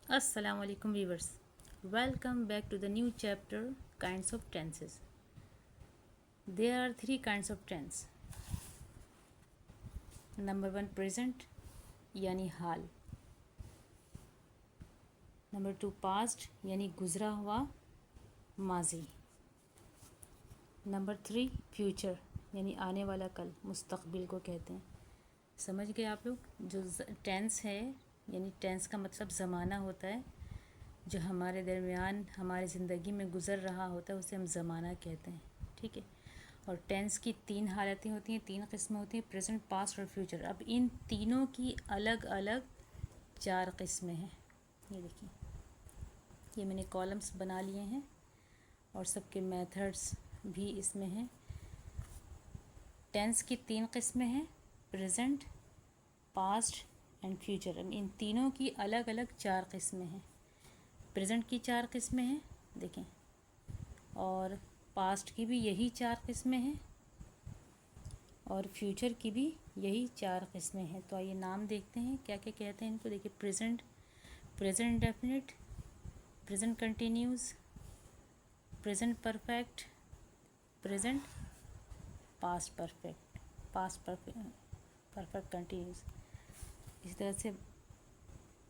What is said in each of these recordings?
Assalamu alaikum viewers. Welcome back to the new chapter Kinds of Tenses. There are three kinds of tense. Number 1 present यानी हाल. Number 2 past यानी गुजरा हुआ माजी. Number 3 future यानी आने वाला कल, मुस्तकबिल को कहते हैं. समझ गए आप लोग? जो टेंस है यानी टेंस का मतलब ज़माना होता है जो हमारे दरमियान हमारी ज़िंदगी में गुज़र रहा होता है, उसे हम ज़माना कहते हैं. ठीक है. और टेंस की तीन हालतें होती हैं, तीन किस्में होती हैं, प्रेजेंट, पास्ट और फ्यूचर. अब इन तीनों की अलग अलग चार किस्में हैं. ये देखिए, ये मैंने कॉलम्स बना लिए हैं और सबके मेथड्स भी इसमें हैं. टेंस की तीन किस्में हैं, प्रेजेंट, पास्ट एंड फ्यूचर. इन तीनों की अलग अलग चार किस्में हैं. प्रेजेंट की चार किस्में हैं देखें, और पास्ट की भी यही चार किस्में हैं, और फ्यूचर की भी यही चार किस्में हैं. तो आइए नाम देखते हैं क्या क्या कहते हैं इनको. देखिए, present, present indefinite, present continuous, present perfect, present past perfect, past perfect continuous. इस तरह से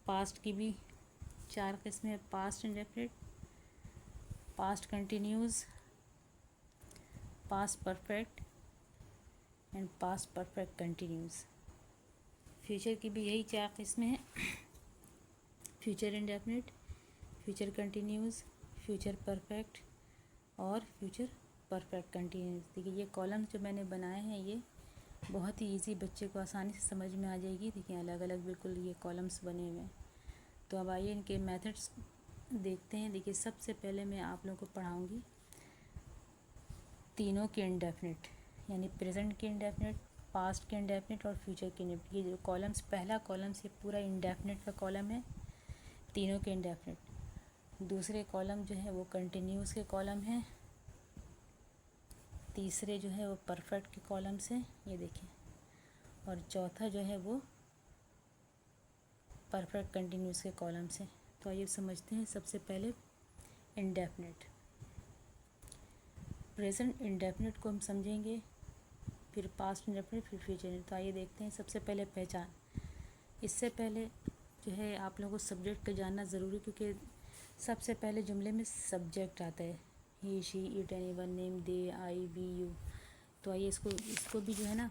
पास्ट की भी चार किस्में, past indefinite, past continuous, past perfect and past perfect continuous. Future की भी यही चार किस्में हैं, future indefinite, future continuous, future perfect और फ्यूचर परफेक्ट कंटिन्यूस. देखिए, ये कॉलम जो मैंने बनाए हैं ये बहुत ही इजी, बच्चे को आसानी से समझ में आ जाएगी. देखिए, अलग अलग बिल्कुल ये कॉलम्स बने हुए हैं. तो अब आइए इनके मेथड्स देखते हैं. देखिए, सबसे पहले मैं आप लोगों को पढ़ाऊँगी तीनों के इंडेफिनिट, यानी प्रेजेंट के इंडेफिनिट, पास्ट के इंडेफिनिट और फ्यूचर के इंडेफिनिट. ये जो कॉलम्स, पहला कॉलम से पूरा इंडेफिनिट का कॉलम है, तीनों के इंडेफिनिट. दूसरे कॉलम जो है वो कंटिन्यूस के कॉलम है, तीसरे जो है वो परफेक्ट के कॉलम्स हैं, ये देखें, और चौथा जो है वो परफेक्ट कंटिन्यूस के कॉलम्स हैं. तो आइए समझते हैं. सबसे पहले इंडेफिनिट. प्रेजेंट इंडेफिनिट को हम समझेंगे, फिर पास्ट इंडेफिनिट, फिर फ्यूचर. तो आइए देखते हैं. सबसे पहले पहचान. इससे पहले जो है आप लोगों को सब्जेक्ट को जानना ज़रूरी, क्योंकि सबसे पहले जुमले में सब्जेक्ट आता है. He, she, it, anyone, name, they, I, we, you. तो आइए इसको भी जो है ना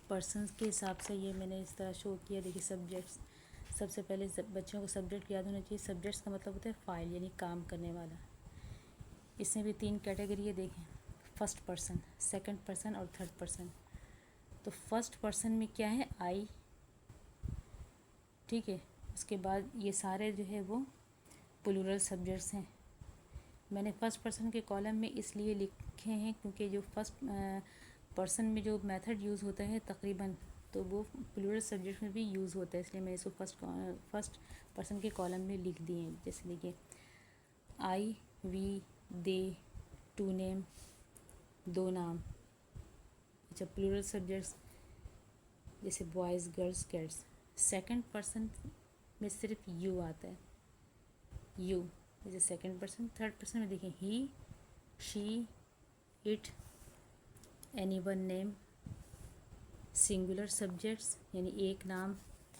पर्सन्स के हिसाब से ये मैंने इस तरह शो किया. देखिए, सब्जेक्ट्स. सबसे पहले बच्चों को सब्जेक्ट याद होना चाहिए. सब्जेक्ट्स का मतलब होता है फाइल, यानी काम करने वाला. इसमें भी तीन कैटेगरी है. देखें, फर्स्ट पर्सन, सेकंड पर्सन और थर्ड पर्सन. तो फर्स्ट पर्सन में क्या है, आई. ठीक है. उसके बाद ये सारे जो है वो प्लूरल सब्जेक्ट्स हैं. मैंने फर्स्ट पर्सन के कॉलम में इसलिए लिखे हैं क्योंकि जो फर्स्ट पर्सन में जो मेथड यूज़ होता है तकरीबन, तो वो प्लूरल सब्जेक्ट में भी यूज़ होता है, इसलिए मैं इसको फर्स्ट पर्सन के कॉलम में लिख दिए हैं. जैसे देखिए, आई, वी, दे, टू नेम, दो नाम. अच्छा, प्लूरल सब्जेक्ट्स जैसे boys, girls, cats. Second person में सिर्फ यू आता है, यू जैसे सेकंड पर्सन. थर्ड पर्सन में देखिए, he, she, it, anyone, name. Singular subjects यानी एक नाम,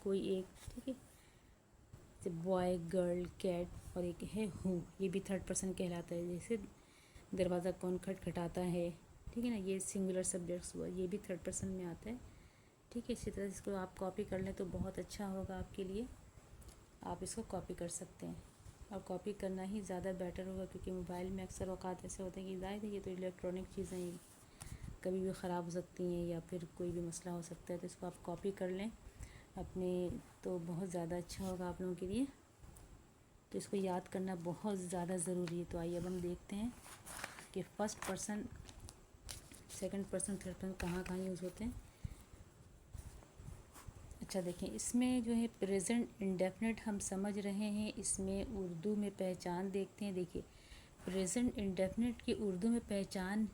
कोई एक. ठीक है. जैसे बॉय, गर्ल, कैट, और एक है हूँ, ये भी थर्ड पर्सन कहलाता है. जैसे दरवाज़ा कौन खटखटाता है. ठीक है ना, ये सिंगुलर सब्जेक्ट्स हुआ, ये भी थर्ड पर्सन में आता है. ठीक है. इसी तरह इसको आप कॉपी कर लें तो बहुत अच्छा होगा आपके लिए. आप इसको कॉपी कर सकते हैं, और कॉपी करना ही ज़्यादा बेटर होगा, क्योंकि मोबाइल में अक्सर औकात ऐसे होते हैं कि ज़ाहिर है ये तो इलेक्ट्रॉनिक चीज़ें हैं, कभी भी ख़राब हो सकती हैं या फिर कोई भी मसला हो सकता है. तो इसको आप कॉपी कर लें अपने, तो बहुत ज़्यादा अच्छा होगा आप लोगों के लिए. तो इसको याद करना बहुत ज़्यादा ज़रूरी है. तो आइए अब हम देखते हैं कि first person, second person, third person कहाँ कहाँ यूज़ होते हैं. अच्छा, देखें, इसमें जो है प्रेजेंट इंडेफिनिट हम समझ रहे हैं. इसमें उर्दू में पहचान देखते हैं. देखिए, प्रेजेंट इंडेफिनिट की उर्दू में पहचान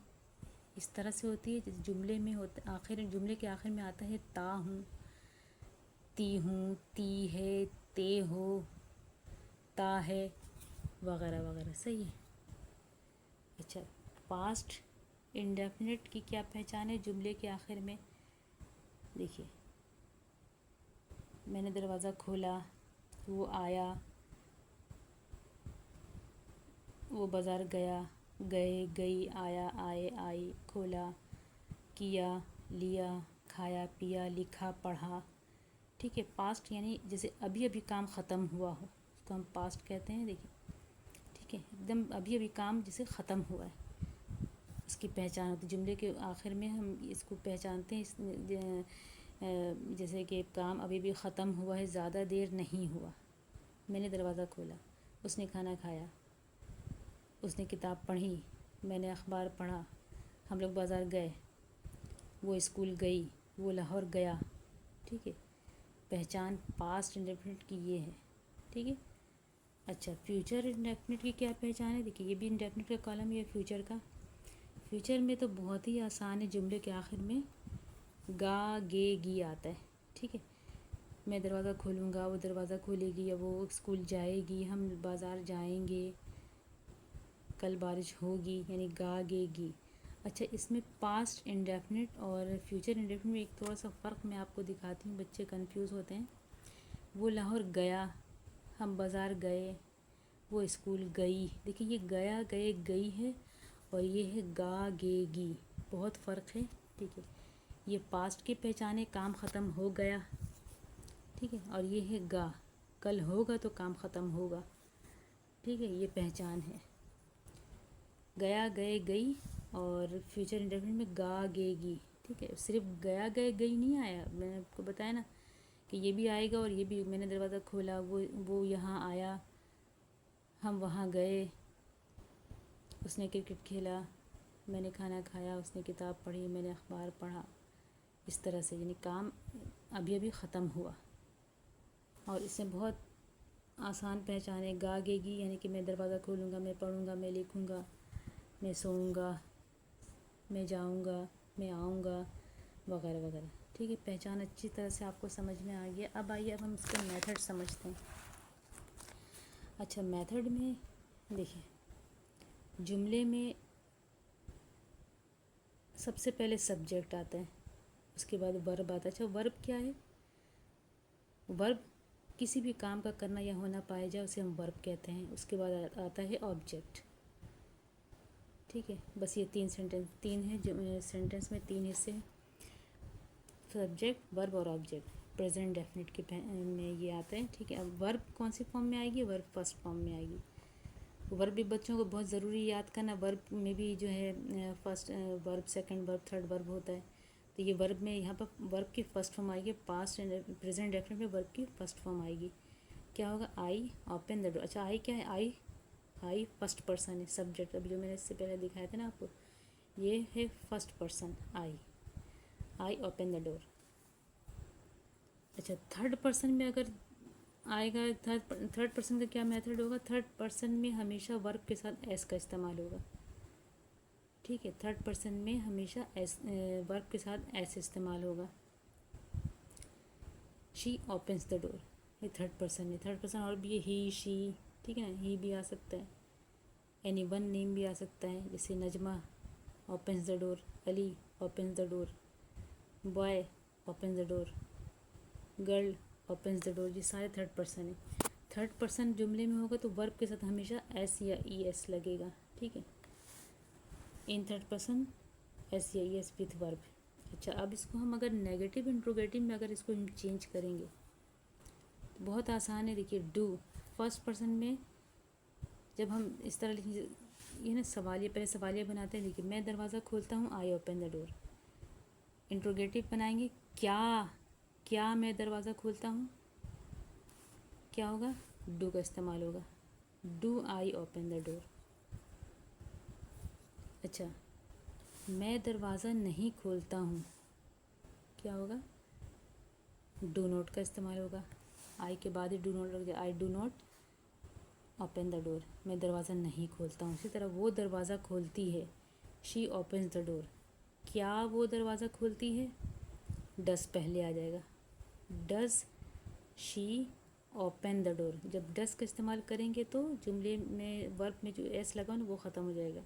इस तरह से होती है, जिस जुमले में होता, आखिर जुमले के आखिर में आता है ता हूँ, ती हूँ, ती है, ते हो, کھاتا ہے وغیرہ وغیرہ. صحیح ہے. اچھا پاسٹ انڈیفینٹ کی کیا پہچان ہے جملے کے آخر میں؟ دیکھیے میں نے دروازہ کھولا، وہ آیا، وہ بازار گیا، گئے گئی، آیا آئے آئی، کھولا کیا لیا، کھایا پیا، لکھا پڑھا. ٹھیک ہے. پاسٹ یعنی جیسے ابھی ابھی کام ختم ہوا ہو اس کو ہم پاسٹ کہتے ہیں. دیکھیں ٹھیک ہے، ایک دم ابھی ابھی کام جیسے ختم ہوا ہے اس کی پہچان ہوتی ہے. جملے کے آخر میں ہم اس کو پہچانتے ہیں جیسے کہ کام ابھی بھی ختم ہوا ہے، زیادہ دیر نہیں ہوا. میں نے دروازہ کھولا، اس نے کھانا کھایا، اس نے کتاب پڑھی، میں نے اخبار پڑھا، ہم لوگ بازار گئے، وہ اسکول گئی، وہ لاہور گیا. ٹھیک ہے. پہچان پاسٹ انڈیفینٹ کی یہ ہے. ٹھیک ہے. اچھا فیوچر انڈیفینٹ کی کیا پہچان ہے؟ دیکھیے یہ بھی انڈیفینٹ کا کالم ہے فیوچر کا. فیوچر میں تو بہت ہی آسان ہے، جملے کے آخر میں گا گے گی آتا ہے. ٹھیک ہے. میں دروازہ کھولوں گا، وہ دروازہ کھولے گی، یا وہ اسکول جائے گی، ہم بازار جائیں گے، کل بارش ہوگی، یعنی گا گے گی. اچھا اس میں پاسٹ انڈیفینٹ اور فیوچر انڈیفینٹ میں ایک تھوڑا سا فرق میں آپ کو دکھاتی ہوں، بچے کنفیوز ہوتے ہیں. وہ لاہور گیا، ہم بازار گئے، وہ اسکول گئی. دیکھیے یہ گیا گئے گئی ہے اور یہ ہے گا گے گی، بہت فرق ہے. ٹھیک ہے. یہ پاسٹ کی پہچانے کام ختم ہو گیا. ٹھیک ہے. اور یہ ہے گا، کل ہوگا تو کام ختم ہوگا. ٹھیک ہے. یہ پہچان ہے گیا گئے گئی. اور فیوچر انڈیفینٹ میں گا گے گی. ٹھیک ہے. صرف گیا گئے گئی نہیں آیا، میں نے آپ کو بتایا نا کہ یہ بھی آئے گا اور یہ بھی. میں نے دروازہ کھولا، وہ یہاں آیا، ہم وہاں گئے، اس نے کرکٹ کھیلا، میں نے کھانا کھایا، اس نے کتاب پڑھی، میں نے اخبار پڑھا. اس طرح سے یعنی کام ابھی ابھی ختم ہوا. اور اس سے بہت آسان پہچان ہے گا گے گی، یعنی کہ میں دروازہ کھولوں گا، میں پڑھوں گا، میں لکھوں گا، میں سوؤں گا، میں جاؤں گا، میں آؤں گا وغیرہ وغیرہ. ٹھیک ہے. پہچان اچھی طرح سے آپ کو سمجھ میں آ گیا. اب آئیے اب ہم اس کا میتھڈ سمجھتے ہیں. اچھا میتھڈ میں دیکھیں جملے میں سب سے پہلے سبجیکٹ آتا ہے، اس کے بعد ورب آتا ہے. اچھا ورب کیا ہے؟ ورب کسی بھی کام کا کرنا یا ہونا پایا جائے اسے ہم ورب کہتے ہیں. اس کے بعد آتا ہے آبجیکٹ. ٹھیک ہے. بس یہ تین ہیں سینٹنس میں، تین حصے ہیں، سبجیکٹ ورب اور آبجیکٹ. پریزنٹ ڈیفینٹ کے میں یہ آتا ہے. ٹھیک ہے. اب ورب کون سی فارم میں آئے گی؟ ورب فرسٹ فارم میں آئے گی. ورب بھی بچوں کو بہت ضروری یاد کرنا. ورب میں بھی جو ہے فرسٹ ورب، سیکنڈ ورب، تھرڈ ورب ہوتا ہے. تو یہ ورب میں یہاں پر ورب کی فرسٹ فارم آئے گی. پاسٹ پریزنٹ ڈیفینٹ میں ورب کی فرسٹ فارم آئے گی. کیا ہوگا؟ آئی اوپن دا ڈور. اچھا آئی کیا ہے؟ آئی فرسٹ پرسن ہے، سبجیکٹ. ابھی جو میں نے اس سے پہلے دکھایا تھا نا آپ کو، یہ ہے first person I open the door. اچھا تھرڈ پرسن میں اگر آئے گا، تھرڈ پرسن کا کیا میتھڈ ہوگا؟ تھرڈ پرسن میں ہمیشہ ورب کے ساتھ ایس کا استعمال ہوگا. ٹھیک ہے. تھرڈ پرسن میں ہمیشہ ورب کے ساتھ ایس استعمال ہوگا. شی اوپنس دا ڈور، یہ تھرڈ پرسن ہے. تھرڈ پرسن اور بھی ہے، ہی شی. ٹھیک ہے نا. ہی بھی آ سکتا ہے، اینی ون نیم بھی آ سکتا ہے، جیسے نجمہ اوپنس دا ڈور، علی اوپنس دا ڈور، بوائے اوپنس دا ڈور، گرل اوپنس دا ڈور. یہ سارے تھرڈ پرسن ہیں. تھرڈ پرسن جملے میں ہوگا تو ورب کے ساتھ ہمیشہ ایس یا ای ایس لگے گا. ٹھیک ہے. ان تھرڈ پرسن ایس یا ای ایس وتھ ورب. اچھا اب اس کو ہم اگر نیگیٹو انٹروگیٹو میں اگر اس کو ہم چینج کریں گے تو بہت آسان ہے. دیکھیے ڈو فرسٹ پرسن میں جب ہم اس طرح لکھیں، یہ نا سوالیہ، پہلے سوالیہ بناتے ہیں. دیکھیے میں دروازہ کھولتا ہوں، آئی اوپن دا ڈور. انٹروگیٹو بنائیں گے، کیا میں دروازہ کھولتا ہوں، کیا ہوگا؟ ڈو کا استعمال ہوگا. Do I open the door. اچھا میں دروازہ نہیں کھولتا ہوں، کیا ہوگا؟ ڈو ناٹ کا استعمال ہوگا. آئی کے بعد ہی ڈو ناٹ رکھ دیا. I do not open the door. میں دروازہ نہیں کھولتا ہوں. اسی طرح وہ دروازہ کھولتی ہے، شی اوپنس دا ڈور. کیا وہ دروازہ کھولتی ہے؟ ڈز پہلے آ جائے گا. Does she open the door. जब डज का इस्तेमाल करेंगे तो जुमले में वर्ब में जो एस लगा ना वो ख़त्म हो जाएगा।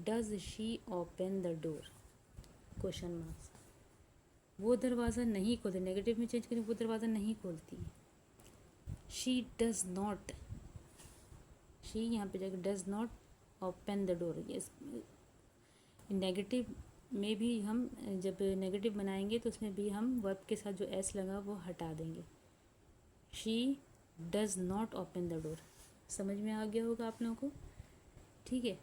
Does she open the door, question marks. वो दरवाज़ा नहीं खोलती, नेगेटिव में चेंज करें, वो दरवाज़ा नहीं खोलती। शी डज नॉट, शी यहाँ पे जाकर does not open the door. Negative में भी हम जब नेगेटिव बनाएंगे तो उसमें भी हम वर्ब के साथ जो एस लगा वो हटा देंगे। She does not open the door. समझ में आ गया होगा आप लोगों को, ठीक है।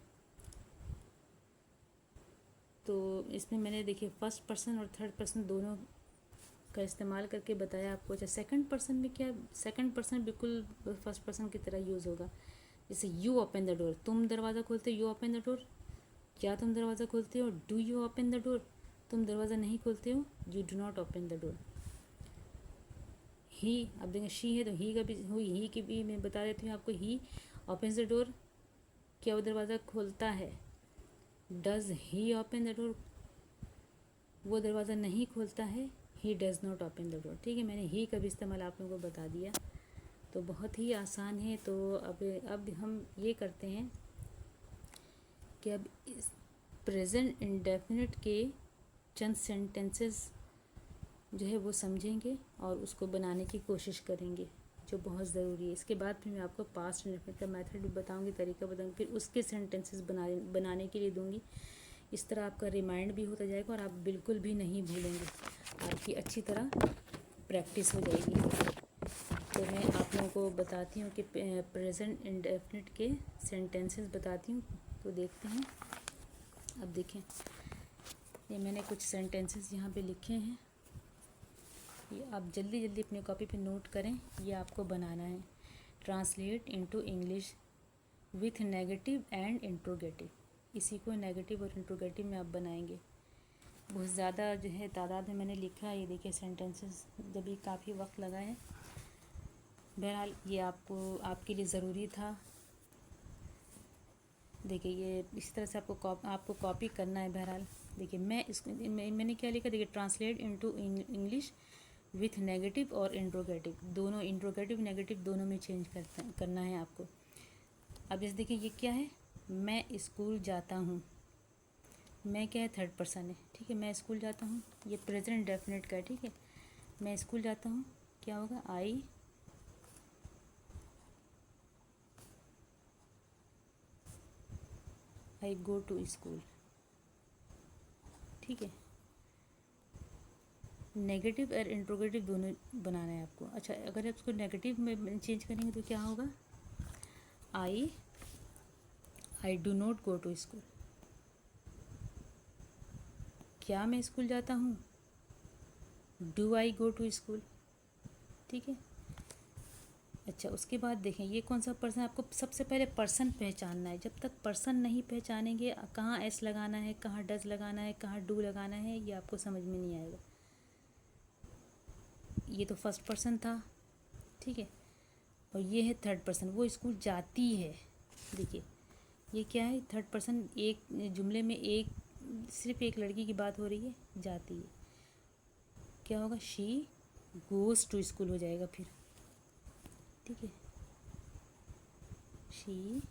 तो इसमें मैंने देखिए फर्स्ट पर्सन और थर्ड पर्सन दोनों का इस्तेमाल करके बताया आपको। अच्छा, सेकंड पर्सन में क्या, सेकंड पर्सन बिल्कुल फर्स्ट पर्सन की तरह यूज़ होगा। जैसे यू ओपन द डोर, तुम दरवाज़ा खोलते हो, यू ओपन द डोर। क्या तुम दरवाज़ा खोलते हो, do you open the door. तुम दरवाज़ा नहीं खोलते हो, you do not open the door. He, अब देखें शी है तो ही का भी, ही की भी मैं बता देती हूँ आपको। ही ओपन्स द डोर, क्या वो दरवाज़ा खोलता है। Does he open the door, वो दरवाज़ा नहीं खोलता है। He does not open the door. ठीक है, मैंने ही का भी इस्तेमाल आप लोगों को बता दिया, तो बहुत ही आसान है। तो अब हम ये करते हैं कि अब इस प्रेजेंट इंडेफिनिट के चंद सेंटेंसेस जो है वो समझेंगे और उसको बनाने की कोशिश करेंगे, जो बहुत ज़रूरी है। इसके बाद फिर मैं आपको पास्ट इंडेफिनिट का मेथड भी बताऊंगी, तरीका बताऊंगी, फिर उसके सेंटेंसेस बनाने के लिए दूंगी। इस तरह आपका रिमाइंड भी होता जाएगा और आप बिल्कुल भी नहीं भूलेंगे, आपकी अच्छी तरह प्रैक्टिस हो जाएगी। तो मैं आप लोगों को बताती हूँ कि प्रेजेंट इंडेफिनिट के सेंटेंसेस बताती हूँ, तो देखते हैं। अब देखें, ये मैंने कुछ सेंटेंसेस यहाँ पे लिखे हैं, ये आप जल्दी जल्दी अपनी कॉपी पे नोट करें। ये आपको बनाना है। Translate into English with negative and interrogative. इसी को नेगेटिव और इंट्रोगेटिव में आप बनाएंगे। बहुत ज़्यादा जो है तादाद में मैंने लिखा है, ये देखिए सेंटेंसेस, जब भी काफ़ी वक्त लगा है। बहरहाल ये आपके लिए ज़रूरी था। देखिए ये इस तरह से आपको कॉपी करना है। बहरहाल देखिए मैंने क्या लिखा, देखिए translate into English with negative और इंट्रोगेटिव, दोनों इंट्रोगेटिव नेगेटिव दोनों में चेंज करना है आपको। अब जैसे देखिए ये क्या है, मैं स्कूल जाता हूँ। मैं क्या है, थर्ड पर्सन है, ठीक है। मैं स्कूल जाता हूँ, ये प्रेजेंट डेफिनेट का है, ठीक है। मैं स्कूल जाता हूँ, क्या होगा, आई गो टू स्कूल, ठीक है। नेगेटिव और इंट्रोगेटिव दोनों बनाना है आपको। अच्छा, अगर आप इसको नेगेटिव में चेंज करेंगे तो क्या होगा, I do not go to school. क्या मैं स्कूल जाता हूँ, do I go to school, ठीक है। अच्छा, उसके बाद देखें ये कौन सा पर्सन, आपको सबसे पहले पर्सन पहचानना है। जब तक पर्सन नहीं पहचानेंगे, कहाँ एस लगाना है, कहाँ डज लगाना है, कहाँ डू लगाना है, ये आपको समझ में नहीं आएगा। ये तो फर्स्ट पर्सन था, ठीक है, और ये है थर्ड पर्सन, वो स्कूल जाती है। देखिए ये क्या है, थर्ड पर्सन, एक जुमले में सिर्फ एक लड़की की बात हो रही है, जाती है। क्या होगा, शी गोज़ टू स्कूल हो जाएगा फिर, ठीक है। She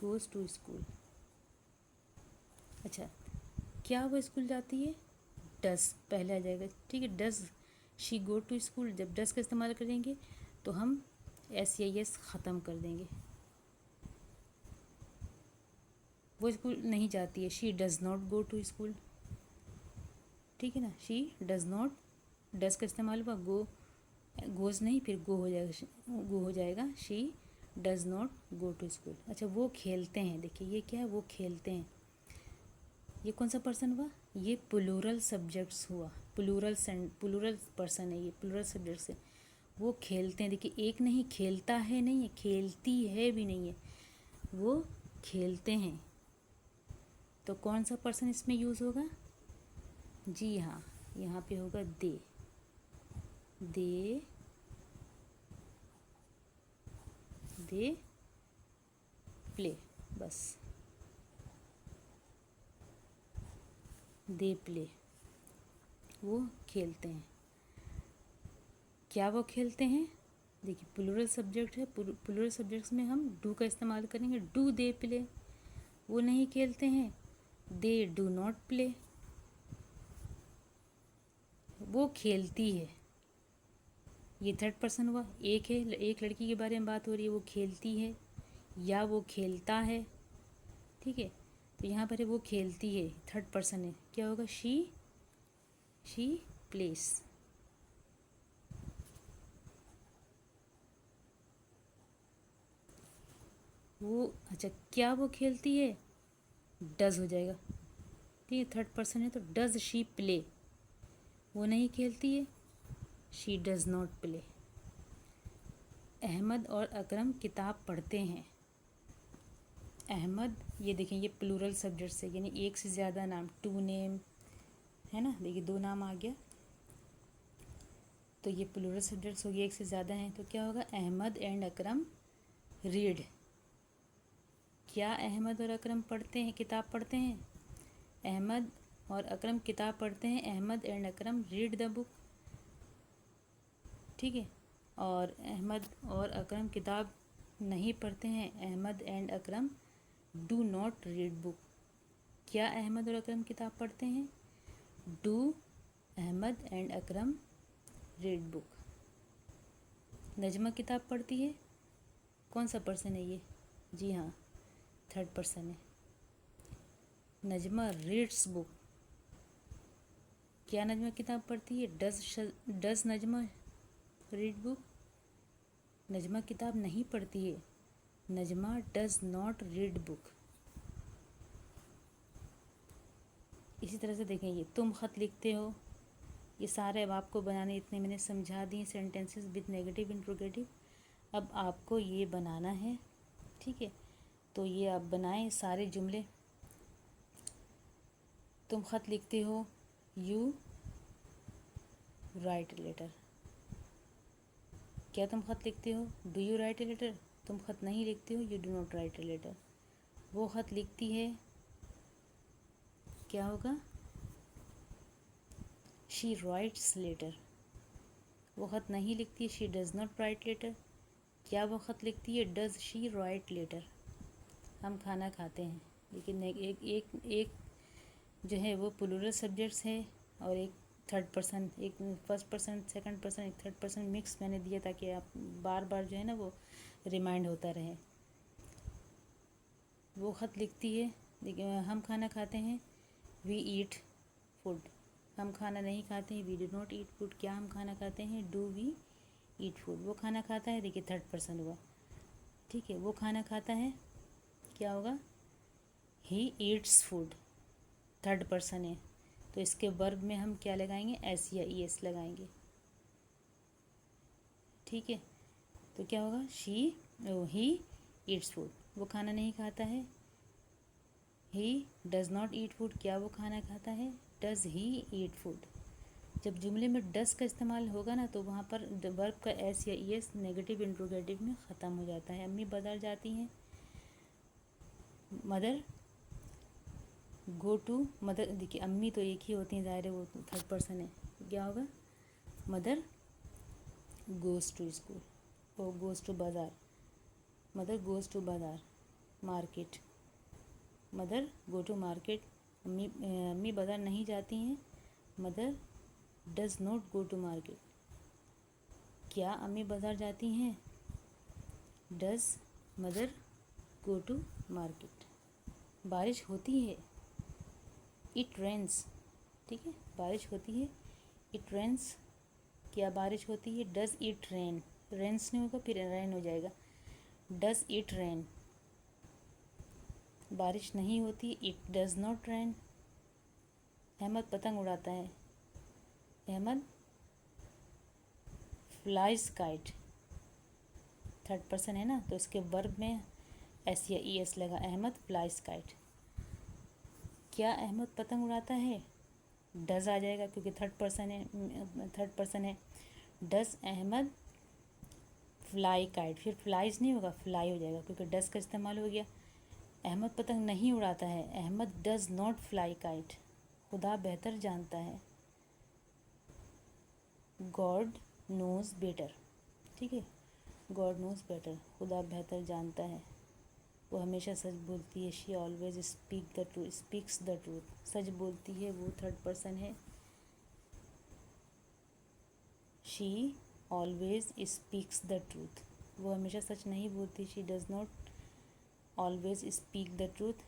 goes to school. अच्छा, क्या वो स्कूल जाती है, डस पहले आ जाएगा, ठीक है। Does she go to school, जब डस का इस्तेमाल करेंगे तो हम एस या एस ख़त्म कर देंगे। वो स्कूल नहीं जाती है, she does not go to school, ठीक है ना। शी डज़ नॉट, डस का इस्तेमाल हुआ, गोज़ नहीं, फिर गो हो जाएगा, she does not go to school. अच्छा, वो खेलते हैं, देखिए ये क्या है, वो खेलते हैं। ये कौन सा पर्सन हुआ, ये प्लूरल सब्जेक्ट्स हुआ, प्लूरल पर्सन है, ये प्लूरल सब्जेक्ट्स है। वो खेलते हैं, देखिए एक नहीं, खेलता है नहीं है, खेलती है भी नहीं है, वो खेलते हैं। तो कौन सा पर्सन इसमें यूज़ होगा, जी हाँ, यहाँ पे होगा दे प्ले, बस दे प्ले। وہ کھیلتے ہیں. کیا وہ کھیلتے ہیں؟ دیکھیے پلورل سبجیکٹ ہے. پلورل سبجیکٹس میں ہم ڈو کا استعمال کریں گے. ڈو دے پلے؟ وہ نہیں کھیلتے ہیں. They do not play. وہ کھیلتی ہے. یہ تھرڈ پرسن ہوا. ایک ہے، ایک لڑکی کے بارے میں بات ہو رہی ہے، وہ کھیلتی ہے یا وہ کھیلتا ہے. ٹھیک ہے، تو یہاں پر ہے وہ کھیلتی ہے، تھرڈ پرسن ہے. کیا ہوگا؟ شی پلیس. وہ اچھا کیا وہ کھیلتی ہے؟ ڈز ہو جائے گا. ٹھیک ہے، تھرڈ پرسن ہے تو ڈز شی پلے. وہ نہیں کھیلتی ہے. She does not play. Ahmed اور اکرم کتاب پڑھتے ہیں. احمد، یہ دیکھیں یہ پلورل سبجیکٹ سے، یعنی ایک سے زیادہ نام، ٹو نیم ہے نا. دیکھیے 2 نام آ گیا تو یہ پلورل سبجیکٹس ہو گیا، ایک سے زیادہ ہیں تو کیا ہوگا؟ Ahmed and Akram read. کیا احمد اور اکرم پڑھتے ہیں، کتاب پڑھتے ہیں؟ احمد اور اکرم کتاب پڑھتے ہیں. Ahmad and Akram read the book. ٹھیک ہے، اور احمد اور اکرم کتاب نہیں پڑھتے ہیں. Ahmad and Akram do not read book. کیا احمد اور اکرم کتاب پڑھتے ہیں؟ Do Ahmad and Akram read book. Najma کتاب پڑھتی ہے. کون سا پرسن ہے یہ؟ جی ہاں، تھرڈ پرسن ہے. نجمہ ریڈس بک. کیا نجمہ کتاب پڑھتی ہے؟ Does Najma red book. Najma کتاب نہیں پڑھتی ہے. نجمہ ڈز ناٹ ریڈ بک. اسی طرح سے دیکھیں یہ تم خط لکھتے ہو. یہ سارے اب آپ کو بنانے، اتنے میں نے سمجھا دی سینٹینسز وتھ نیگیٹو انٹروگیٹو. اب آپ کو یہ بنانا ہے. ٹھیک ہے، تو یہ آپ بنائیں سارے جملے. تم خط لکھتے ہو. You write a letter. کیا تم خط لکھتے ہو؟ Do you write a letter. تم خط نہیں لکھتے ہو. You do not write a letter. وہ خط لکھتی ہے. کیا ہوگا؟ She writes letter. وہ خط نہیں لکھتی. She does not write letter. کیا وہ خط لکھتی ہے؟ Does she write letter. ہم کھانا کھاتے ہیں، لیکن ایک جو ہے وہ پلورل سبجیکٹس ہے اور ایک تھرڈ پرسن، ایک فرسٹ پرسن، سیکنڈ پرسن، ایک تھرڈ پرسن مکس میں نے دیا تاکہ آپ بار بار جو ہے نا وہ ریمائنڈ ہوتا رہے. وہ خط لکھتی ہے. لیکن ہم کھانا کھاتے ہیں. We eat food. ہم کھانا نہیں کھاتے ہیں. We do not eat food. کیا ہم کھانا کھاتے ہیں؟ Do we eat food. وہ کھانا کھاتا ہے. دیکھیے تھرڈ پرسن ہوا. ٹھیک ہے، وہ کھانا کھاتا ہے. کیا ہوگا؟ ہی ایٹس فوڈ. تھرڈ پرسن ہے تو اس کے ورب میں ہم کیا لگائیں گے؟ ایس یا ای ایس لگائیں گے. ٹھیک ہے، تو کیا ہوگا؟ ہی ایٹس فوڈ. وہ کھانا نہیں کھاتا ہے. He does not eat food. کیا وہ کھانا کھاتا ہے؟ Does he eat food. جب جملے میں ڈز کا استعمال ہوگا نا تو وہاں پر ورب کا ایس یا ای ایس نیگیٹو انٹروگیٹو میں ختم ہو جاتا ہے. امی بازار جاتی ہیں. Mother go to. مدر دیکھیے امی تو ایک ہی ہوتی ہیں، ظاہر ہے وہ تھرڈ پرسن ہے. کیا ہوگا؟ Mother goes to school. وہ گوز ٹو بازار. مدر گوز ٹو بازار. Market. Mother go to market. امی بازار نہیں جاتی ہیں. Mother does not go to market. کیا امی بازار جاتی ہیں؟ Does mother go to market. بارش ہوتی ہے. It rains. ٹھیک ہے، بارش ہوتی ہے. It rains. کیا بارش ہوتی ہے؟ ڈز اٹ رین. رینس نہیں ہوگا، پھر رین ہو جائے گا. ڈز اٹ رین. بارش نہیں ہوتی. It does not rain. Ahmed پتنگ اڑاتا ہے. Ahmed flies kite. Third person ہے نا تو اس کے ورب میں ایس یا ای ایس لگا. Ahmed flies kite. کیا احمد پتنگ اڑاتا ہے؟ ڈز آ جائے گا کیونکہ تھرڈ پرسن ہے. Does Ahmed fly kite. پھر فلائز نہیں ہوگا، فلائی ہو جائے گا کیونکہ ڈز کا استعمال ہو گیا. احمد پتنگ نہیں اڑاتا ہے. Ahmed does not fly kite. خدا بہتر جانتا ہے. गॉड नोज़ बेटर, ठीक है, गॉड नोज़ बेटर, खुदा बेहतर जानता है, वो हमेशा सच बोलती है, she always speaks the truth, सच बोलती है, वो थर्ड पर्सन है, she always speaks the truth, वो हमेशा सच नहीं बोलती, she does not always speak the truth,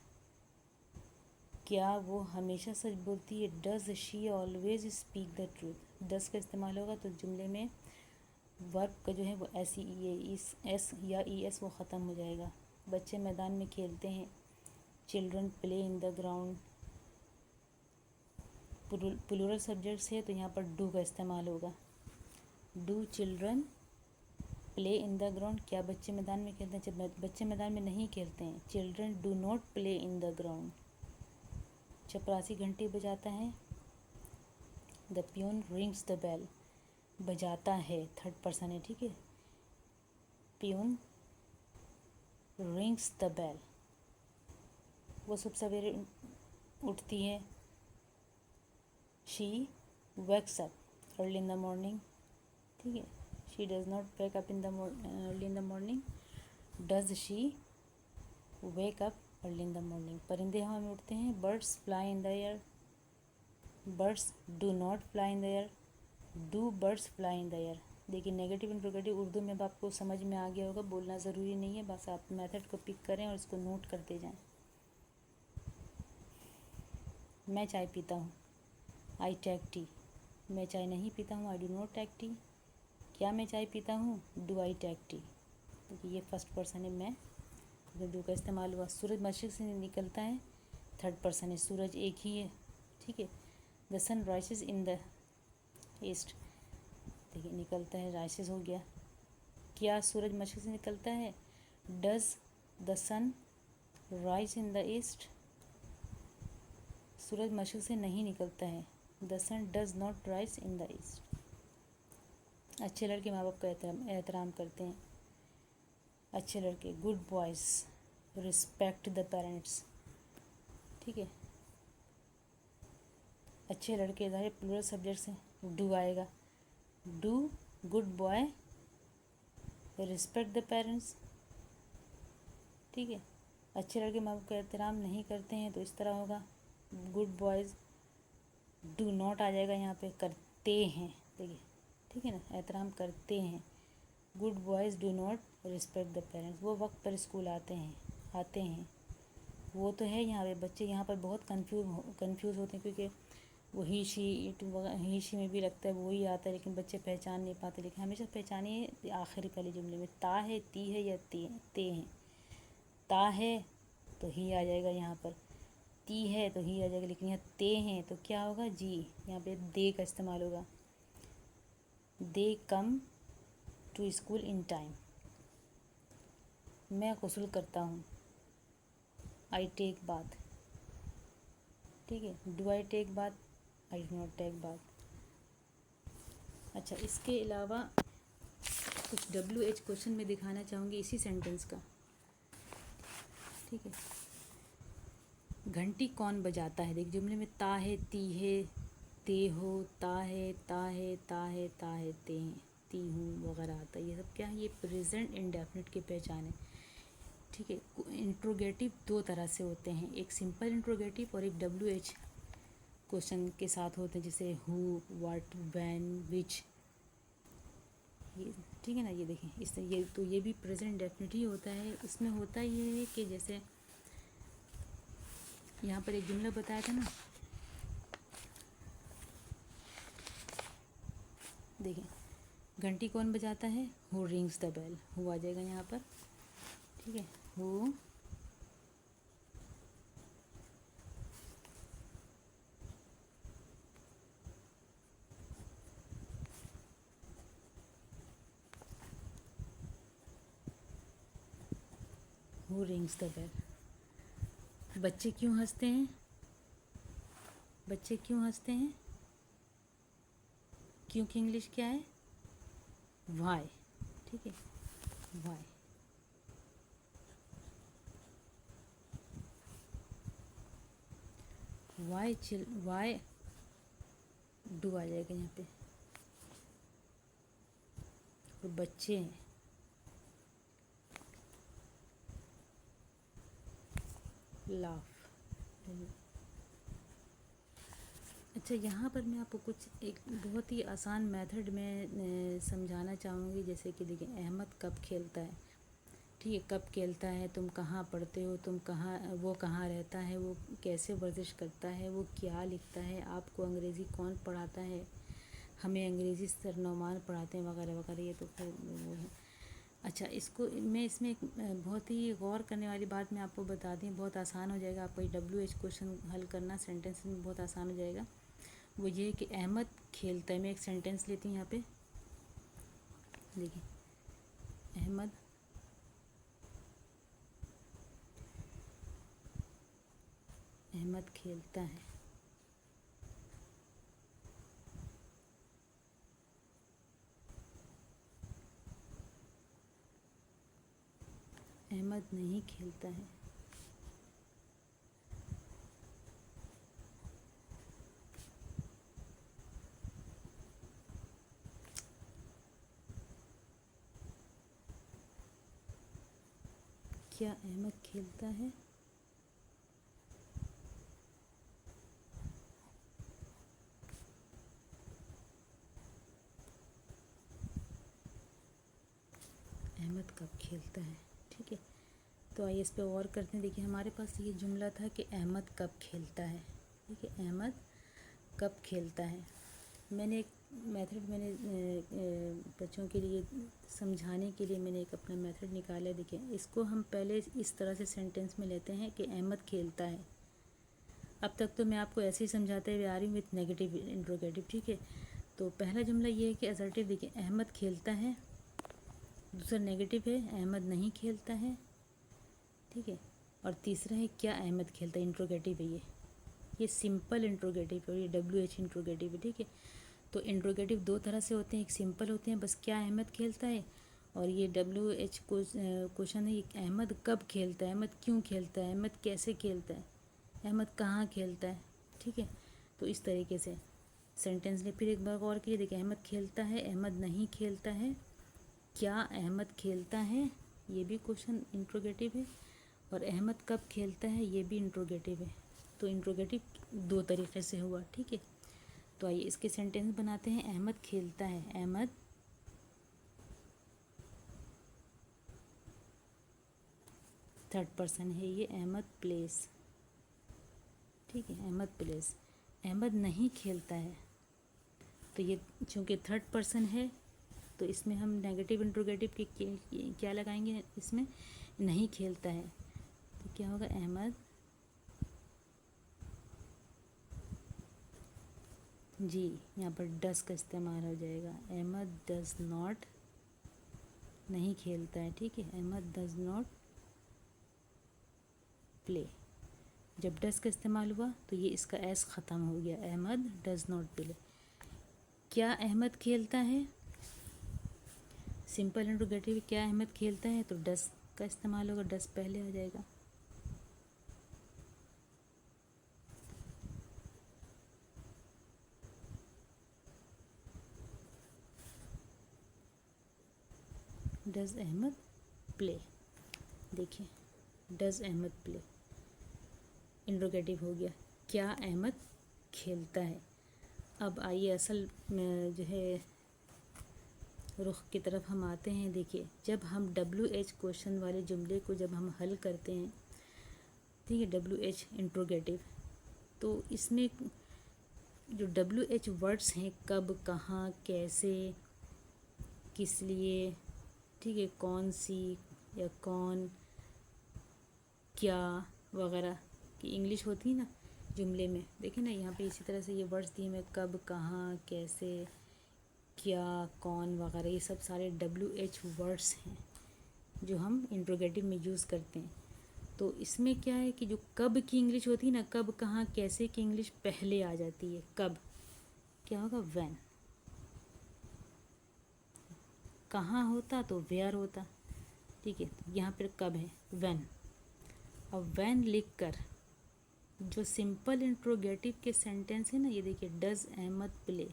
क्या वो हमेशा सच बोलती है, does she always speak the truth, does का इस्तेमाल होगा तो जुमले में वर्ब का जो है वो एस या ई एस वो ख़त्म हो जाएगा। बच्चे मैदान में खेलते हैं, children play in the ground, plural subjects है तो यहाँ पर डू का इस्तेमाल होगा, do children play in the ground, क्या बच्चे मैदान में खेलते हैं, जब बच्चे मैदान में नहीं खेलते हैं, children do not play in the ground, चपरासी घंटी बजाता है, the peon rings the bell, बजाता है थर्ड पर्सन है, ठीक है, प्यून रिंग्स द बेल, वो सब सवेरे उठती है, she wakes up early in the morning, ठीक है, she does not wake up in the early in the morning, does she wake up early in the morning, परिंदे हवा में उड़ते हैं, birds fly in the air, birds do not fly in the air, do birds fly in the air. देखिए negative interrogative Urdu में अब आपको समझ में आ गया होगा, बोलना ज़रूरी नहीं है, बस आप मेथड को पिक करें और इसको नोट करते जाएं। मैं चाय पीता हूँ, आई टेक टी, मैं चाय नहीं पीता हूँ, I do not take tea, क्या मैं चाय पीता हूँ, डू आई टेक टी, देखिए ये फर्स्ट पर्सन है मैं, डू का इस्तेमाल हुआ। सूरज मशरिक़ से निकलता है, थर्ड पर्सन है, सूरज एक ही है, ठीक है, the sun rises in the east, देखिए निकलता है, राइसेस हो गया, क्या सूरज मशरिक़ से निकलता है, does the sun rise in the east, सूरज मशरिक़ से नहीं निकलता है, the sun does not rise in the east. अच्छे लड़के माँ बाप का एहतराम करते हैं, अच्छे लड़के, good boys respect the parents, ठीक है, अच्छे लड़के इधर प्लूरल सब्जेक्ट से डू आएगा, do good boy respect the parents, ठीक है, अच्छे लड़के माँ बाप का एहतराम नहीं करते हैं तो इस तरह होगा, गुड बॉयज़ डू नॉट आ जाएगा यहाँ पे, करते हैं, देखिए ठीक है ना, एहतराम करते हैं, good boys do not respect the parents, वो वक्त पर स्कूल आते हैं, वो तो है यहाँ पे, बच्चे यहाँ पर बहुत कंफ्यूज होते हैं क्योंकि वो ही शी इट ही शी में भी लगता है वही आता है, लेकिन बच्चे पहचान नहीं पाते, लेकिन हमेशा पहचानिए आखिरी पहले जुमले में, ता है, ती है या ते हैं, ता है तो ही आ जाएगा यहाँ पर, ती है तो ही आ जाएगा, लेकिन यहाँ ते हैं तो क्या होगा, जी, यहाँ पे दे का इस्तेमाल होगा, they come to school in time, मैं गुस्ल करता हूँ, आई टेक बाथ, ठीक है, do I take bath, I do not take bath. अच्छा, इसके अलावा कुछ WH क्वेश्चन में दिखाना चाहूँगी इसी सेंटेंस का, ठीक है, घंटी कौन बजाता है, देख जुमले में ता है, ती है, ते हो, ता है, ता है, ता है, ता है, ते हैं, ती हूँ वगैरह आता है, ये सब क्या है, ये प्रेजेंट इंडेफिनिट की पहचान है, ठीक है। इंट्रोगेटिव दो तरह से होते हैं, एक सिंपल इंट्रोगेटिव और एक WH क्वेश्चन के साथ होते हैं, जैसे हु, व्हाट, व्हेन, विच, ये ठीक है ना, ये देखें इस ये तो ये भी प्रेजेंट इंडेफिनिट ही होता है। इसमें होता ये है कि जैसे यहाँ पर एक जुमला बताया था ना, देखें घंटी कौन बजाता है, who rings the bell, who आ जाएगा यहाँ पर, ठीक है, हु रिंग्स द बेल। बच्चे क्यों हंसते हैं, बच्चे क्यों हंसते हैं, क्यों की इंग्लिश क्या है, वाई, ठीक है, वाई, वाई डू आ जाएगा यहाँ पे, और बच्चे हैं। लाफ। अच्छा, यहाँ पर मैं आपको कुछ एक बहुत ही आसान मेथड में समझाना चाहूँगी। जैसे कि देखिए, अहमद कब खेलता है, ठीक है, कब खेलता है, तुम कहाँ पढ़ते हो, तुम कहाँ, वो कहाँ रहता है, वो कैसे वर्जिश करता है, वो क्या लिखता है, आपको अंग्रेज़ी कौन पढ़ाता है, हमें अंग्रेज़ी सर नौमान पढ़ाते हैं, वगैरह वगैरह। ये तो फिर वो है। अच्छा, इसको मैं इसमें एक बहुत ही गौर करने वाली बात मैं आपको बता दी, बहुत आसान हो जाएगा आपको WH क्वेश्चन हल करना, सेंटेंस में बहुत आसान हो जाएगा। वो ये है कि अहमद खेलता है। मैं एक सेंटेंस लेती हूँ यहाँ पे, देखिए, अहमद खेलता है। अहमद नहीं खेलता है। क्या अहमद खेलता है? अहमद कब खेलता है, ठीक है। तो आइए इस पे और करते हैं। देखिए, हमारे पास ये जुमला था कि अहमद कब खेलता है, ठीक है, अहमद कब खेलता है। मैंने एक मेथड बच्चों के लिए समझाने के लिए मैंने एक अपना मेथड निकाला है। देखिए, इसको हम पहले इस तरह से सेंटेंस में लेते हैं कि अहमद खेलता है। अब तक तो मैं आपको ऐसे ही समझाते हुए आ रही हूँ विथ नेगेटिव इंट्रोगेटिव, ठीक है। तो पहला जुमला ये है कि असर्टिव, देखिए, अहमद खेलता है। दूसरा नेगेटिव है, अहमद नहीं खेलता है, ठीक है। और तीसरा है, क्या अहमद खेलता है, इंट्रोगेटिव है ये सिंपल इंट्रोगेटिव है, ये WH इंट्रोगेटिव है, ठीक है। तो इंट्रोगेटिव दो तरह से होते हैं, एक सिंपल होते हैं, बस क्या अहमद खेलता है, और ये WH क्वेश्चन है, अहमद कब खेलता है, अहमद क्यों खेलता है, अहमद कैसे खेलता है, अहमद कहाँ खेलता है, ठीक है। तो इस तरीके से सेंटेंस में फिर एक बार और कीजिए। देखिए, अहमद खेलता है, अहमद नहीं खेलता है, क्या अहमद खेलता है, ये भी क्वेश्चन इंट्रोगेटिव है, और अहमद कब खेलता है, ये भी इंट्रोगेटिव है। तो इंट्रोगेटिव दो तरीके से हुआ, ठीक है। तो आइए इसके सेंटेंस बनाते हैं। अहमद खेलता है, अहमद थर्ड पर्सन है, ये अहमद प्लेस, ठीक है, अहमद प्लेस। अहमद नहीं खेलता है, तो ये चूँकि थर्ड पर्सन है तो इसमें हम नेगेटिव इंट्रोगेटिव की क्या लगाएंगे, इसमें नहीं खेलता है, तो क्या होगा, अहमद जी, यहाँ पर डस का इस्तेमाल हो जाएगा। अहमद डज नॉट, नहीं खेलता है, ठीक है, अहमद डज नॉट प्ले। जब डस का इस्तेमाल हुआ तो ये इसका एस ख़त्म हो गया, अहमद डज नॉट प्ले। क्या अहमद खेलता है, सिंपल इंट्रोगेटिव, क्या अहमद खेलता है, तो डस का इस्तेमाल होगा, डस पहले आ जाएगा। डज अहमद प्ले, देखिए, डज अहमद प्ले इंट्रोगेटिव हो गया, क्या अहमद खेलता है। अब आइए असल में जो है रुख की तरफ हम आते हैं। देखिए, जब हम WH क्वेश्चन वाले जुमले को जब हम हल करते हैं, ठीक है, WH इंट्रोगेटिव, तो इसमें जो WH वर्ड्स हैं, कब, कहाँ, कैसे, किस लिए, ठीक है, कौन सी या कौन, क्या वगैरह की इंग्लिश होती है ना जुमले में, देखिए ना यहाँ पे इसी तरह से ये वर्ड्स दिए हैं, कब, कहाँ, कैसे, क्या, कौन वगैरह, ये सब सारे WH वर्ड्स हैं जो हम इंट्रोगेटिव में यूज़ करते हैं। तो इसमें क्या है कि जो कब की इंग्लिश होती है ना, कब, कहाँ, कैसे की इंग्लिश पहले आ जाती है। कब क्या होगा, व्हेन। कहाँ होता तो वेयर होता, ठीक है, तो यहाँ पर कब है, व्हेन। अब व्हेन लिख कर जो सिंपल इंट्रोगेटिव के सेंटेंस है ना, ये देखिए, डज अहमद प्ले,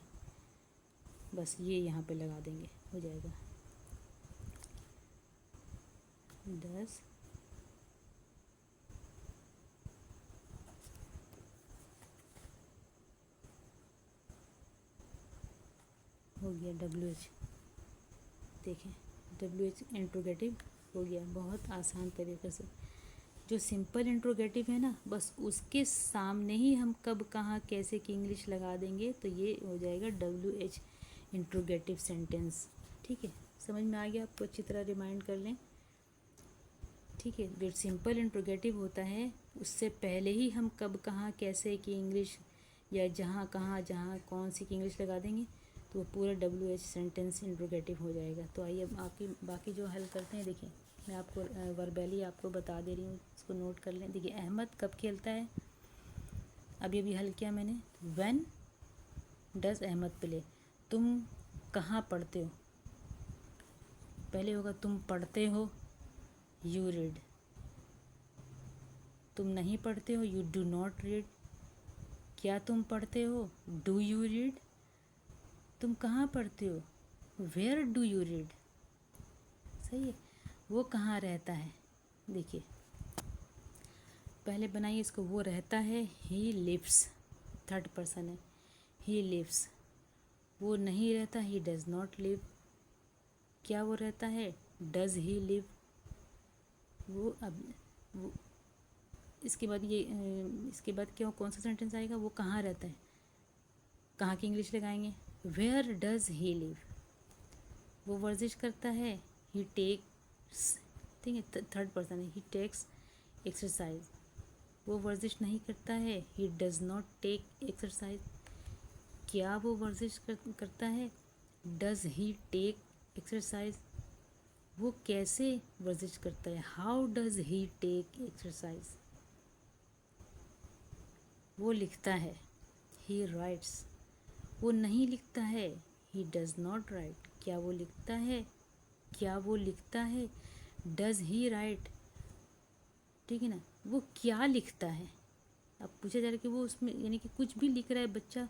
बस ये यहाँ पे लगा देंगे, हो जाएगा। डज हो गया WH। देखें WH इंट्रोगेटिव हो गया बहुत आसान तरीके से। जो सिंपल इंट्रोगेटिव है ना, बस उसके सामने ही हम कब कहाँ कैसे की इंग्लिश लगा देंगे तो ये हो जाएगा WH इंट्रोगेटिव सेंटेंस। ठीक है, समझ में आ गया आपको? अच्छी तरह रिमाइंड कर लें। ठीक है, जो सिंपल इंट्रोगेटिव होता है उससे पहले ही हम कब कहाँ कैसे की इंग्लिश या जहाँ कहाँ जहाँ कौन सी की इंग्लिश लगा देंगे तो वो पूरा WH सेंटेंस इंट्रोगेटिव हो जाएगा। तो आइए अब आपकी बाकी जो हल करते हैं, देखिए मैं आपको वर्बली आपको बता दे रही हूँ, इसको नोट कर लें। देखिए अहमद कब खेलता है, अभी अभी हल किया मैंने। When does Ahmed play. तुम कहाँ पढ़ते हो, पहले होगा तुम पढ़ते हो, यू रीड। तुम नहीं पढ़ते हो, यू डू नॉट रीड। क्या तुम पढ़ते हो, डू यू रीड। तुम कहाँ पढ़ते हो, वेयर डू यू रीड। सही है। वो कहाँ रहता है, देखिए पहले बनाइए इसको। वो रहता है, ही लिव्स, थर्ड पर्सन है, ही लिव्स। वो नहीं रहता, ही डज नॉट लिव। क्या वो रहता है, डज ही लिव। वो अब वो इसके बाद ये इसके बाद क्या कौन सा सेंटेंस आएगा, वो कहाँ रहता है, कहाँ की इंग्लिश लगाएंगे, वेयर डज ही लिव। वो वर्जिश करता है, ही टेक्स। ठीक है, थर्ड पर्सन है, ही टेक्स एक्सरसाइज। वो वर्जिश नहीं करता है, he does not take exercise. क्या वो वर्जिश करता है, डज ही टेक एक्सरसाइज। वो कैसे वर्जिश करता है, how does he take exercise. वो लिखता है, ही राइट्स। वो नहीं लिखता है, ही डज नॉट राइट। क्या वो लिखता है, क्या वो लिखता है, डज ही राइट। ठीक है ना, वो क्या लिखता है। अब पूछा जा रहा है कि वो उसमें यानी कि कुछ भी लिख रहा है बच्चा,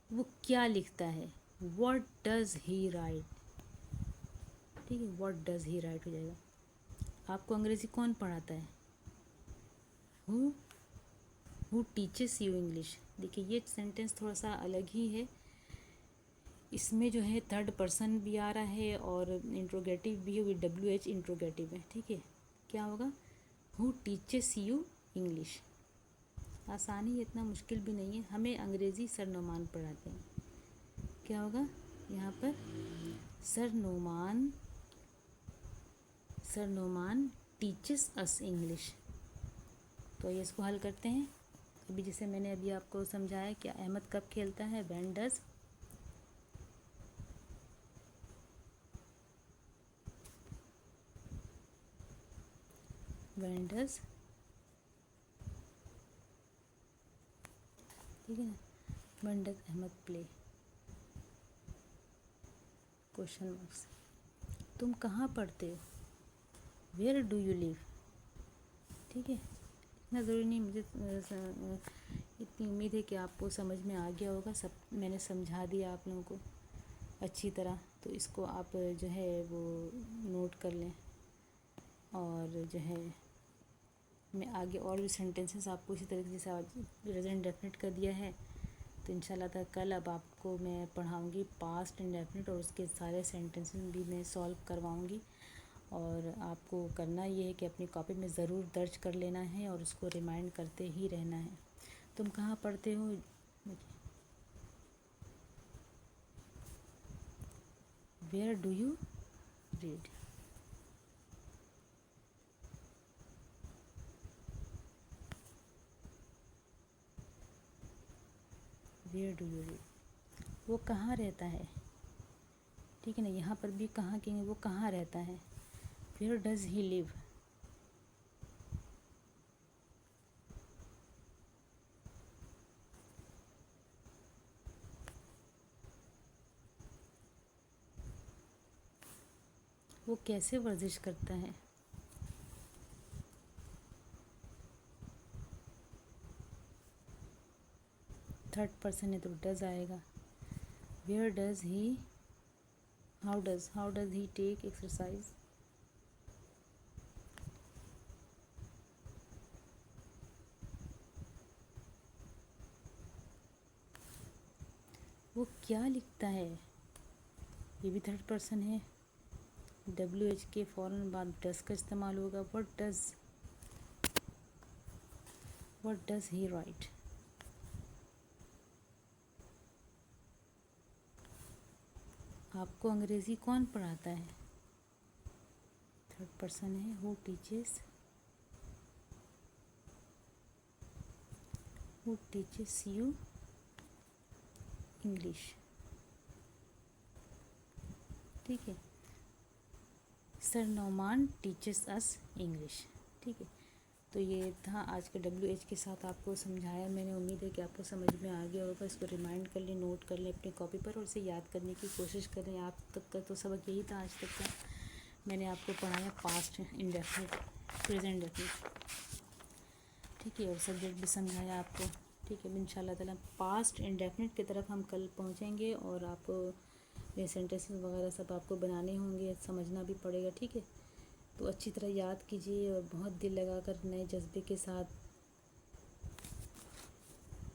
वो क्या लिखता है, व्हाट डज ही राइट। ठीक है, व्हाट डज ही राइट हो जाएगा। आपको अंग्रेज़ी कौन पढ़ाता है, हु टीचेस यू इंग्लिश। देखिए ये सेंटेंस थोड़ा सा अलग ही है, इसमें जो है थर्ड पर्सन भी आ रहा है और इंट्रोगेटिव भी है, WH इंट्रोगेटिव है। ठीक है, क्या होगा, हु टीचेस यू इंग्लिश। आसानी है, इतना मुश्किल भी नहीं है। हमें अंग्रेज़ी सर नोमान पढ़ाते हैं। क्या होगा यहाँ पर, sir Noman teaches us English. तो ये इसको हल करते हैं। अभी जैसे मैंने अभी आपको समझाया कि अहमद कब खेलता है, व्हेन डज ठीक है ना, when does Ahmed play, question marks. तुम कहाँ पढ़ते हो, वेयर डू यू लिव। ठीक है, इतना ज़रूरी नहीं, मुझे इतनी उम्मीद है कि आपको समझ में आ गया होगा। सब मैंने समझा दिया आप लोगों को अच्छी तरह। तो इसको आप जो है वो नोट कर लें, और जो है मैं आगे और भी सेंटेंसेस आपको इसी तरीके से आज प्रेजेंट डेफिनेट कर दिया है। तो इंशाल्लाह तक कल अब आपको मैं पढ़ाऊँगी पास्ट इंडेफिनिट, और उसके सारे सेंटेंसेस भी मैं सॉल्व करवाऊँगी। और आपको करना ये है कि अपनी कॉपी में ज़रूर दर्ज कर लेना है और उसको रिमाइंड करते ही रहना है। तुम कहाँ पढ़ते हो, where do you read. Where do you read. वो कहाँ रहता है। ठीक है ना, यहाँ पर भी कहाँ के, वो कहाँ रहता है, वेयर डज ही लिव। वो कैसे वर्जिश करता है। थर्ड पर्सन है तो डज आएगा। Where does he, how does he take exercise. وہ کیا لکھتا ہے، یہ بھی تھرڈ پرسن ہے. WH کے فوراً بعد ڈز کا استعمال ہوگا. what does he write. آپ کو انگریزی کون پڑھاتا ہے، تھرڈ پرسن ہے. who teaches you English. ٹھیک ہے، سر نعمان ٹیچرس اس انگلش. ٹھیک ہے، تو یہ تھا آج کے WH کے ساتھ آپ کو سمجھایا میں نے. امید ہے کہ آپ کو سمجھ میں آ گیا ہوگا. اس کو ریمائنڈ کر لیں، نوٹ کر لیں اپنی کاپی پر اور اسے یاد کرنے کی کوشش کریں. آپ تک کا تو سبق یہی تھا آج تک کا. میں نے آپ کو پڑھایا پاسٹ انڈیفینٹ، پریزنٹ ڈیفینٹ. ٹھیک ہے، اور سبجیکٹ بھی سمجھایا آپ کو. ٹھیک ہے، ان شاء اللہ تعالیٰ پاسٹ انڈیفینٹ کی طرف ہم کل پہنچیں گے اور آپ یہ سینٹینسز وغیرہ سب آپ کو بنانے ہوں گے، سمجھنا بھی پڑے گا. ٹھیک ہے، تو اچھی طرح یاد کیجیے اور بہت دل لگا کر نئے جذبے کے ساتھ.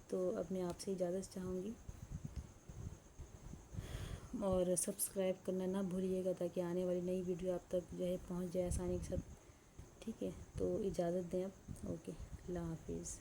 تو اب میں آپ سے اجازت چاہوں گی اور سبسکرائب کرنا نہ بھولیے گا تاکہ آنے والی نئی ویڈیو آپ تک جو ہے پہنچ جائے آسانی کے ساتھ. ٹھیک ہے، تو اجازت دیں اب. اوکے، اللہ حافظ.